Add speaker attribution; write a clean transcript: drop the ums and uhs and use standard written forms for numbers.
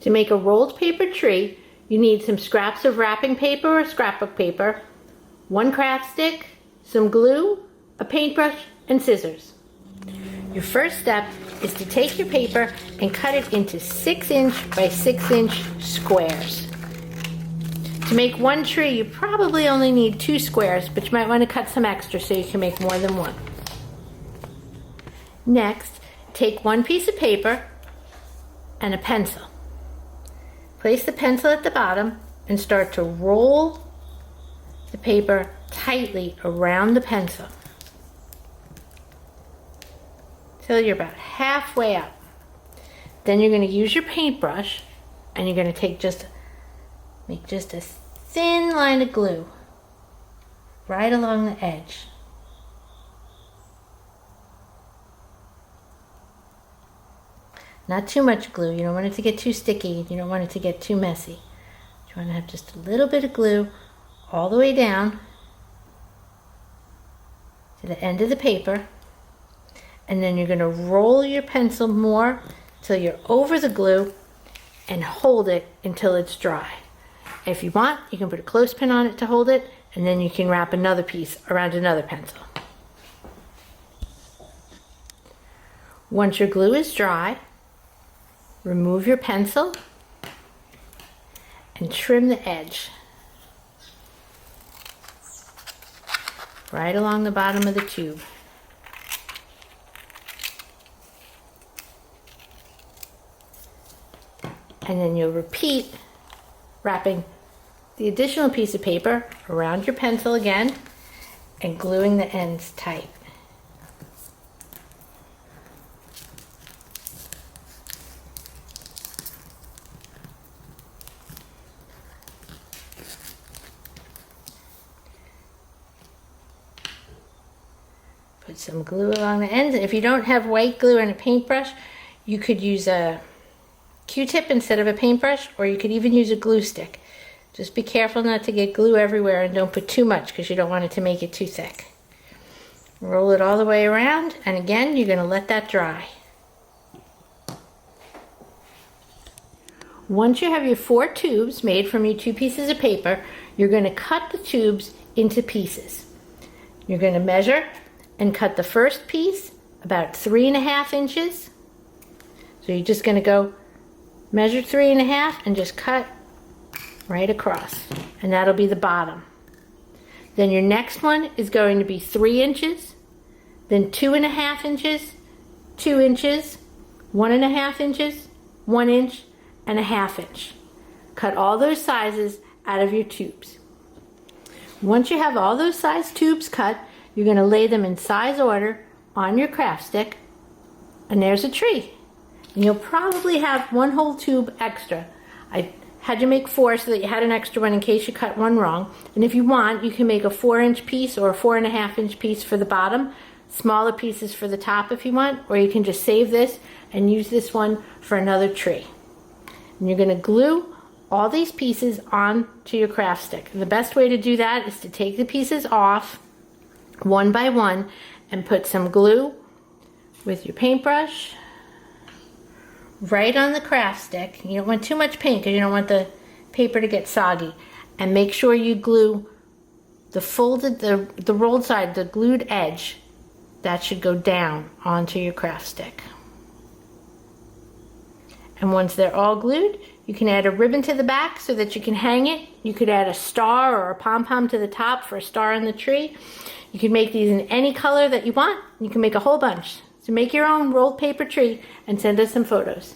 Speaker 1: To make a rolled paper tree, you need some scraps of wrapping paper or scrapbook paper, 1 craft stick, some glue, a paintbrush, and scissors. Your first step is to take your paper and cut it into 6-inch by 6-inch squares. To make one tree, you probably only need 2 squares, but you might want to cut some extra so you can make more than one. Next, take one piece of paper and a pencil. Place the pencil at the bottom and start to roll the paper tightly around the pencil till you're about halfway up. Then you're going to use your paintbrush and you're going to make just a thin line of glue right along the edge. Not too much glue. You don't want it to get too sticky. You don't want it to get too messy. You want to have just a little bit of glue all the way down to the end of the paper. And then you're going to roll your pencil more till you're over the glue and hold it until it's dry. If you want, you can put a clothespin on it to hold it, and then you can wrap another piece around another pencil. Once your glue is dry, remove your pencil and trim the edge right along the bottom of the tube. And then you'll repeat wrapping the additional piece of paper around your pencil again and gluing the ends tight. Put some glue along the ends. If you don't have white glue and a paintbrush, you could use a Q-tip instead of a paintbrush, or you could even use a glue stick. Just be careful not to get glue everywhere and don't put too much because you don't want it to make it too thick. Roll it all the way around, and again, you're going to let that dry. Once you have your 4 tubes made from your 2 pieces of paper, you're going to cut the tubes into pieces. You're going to measure and cut the first piece about 3.5 inches. So you're just going to go measure 3.5 and just cut right across, and that'll be the bottom. Then your next one is going to be 3 inches, then 2.5 inches, 2 inches, 1.5 inches, 1 inch, and 1/2 inch. Cut all those sizes out of your tubes. Once you have all those size tubes cut, you're going to lay them in size order on your craft stick, and there's a tree. And you'll probably have 1 whole tube extra. I had you make 4 so that you had an extra one in case you cut one wrong. And if you want, you can make a 4-inch piece or a 4.5 inch piece for the bottom, smaller pieces for the top if you want, or you can just save this and use this one for another tree. And you're going to glue all these pieces onto your craft stick. And the best way to do that is to take the pieces off one by one and put some glue with your paintbrush right on the craft stick. You don't want too much paint because you don't want the paper to get soggy. And make sure you glue the folded, the rolled side, the glued edge. That should go down onto your craft stick. And once they're all glued, you can add a ribbon to the back so that you can hang it. You could add a star or a pom-pom to the top for a star on the tree. You can make these in any color that you want. You can make a whole bunch. So make your own rolled paper tree and send us some photos.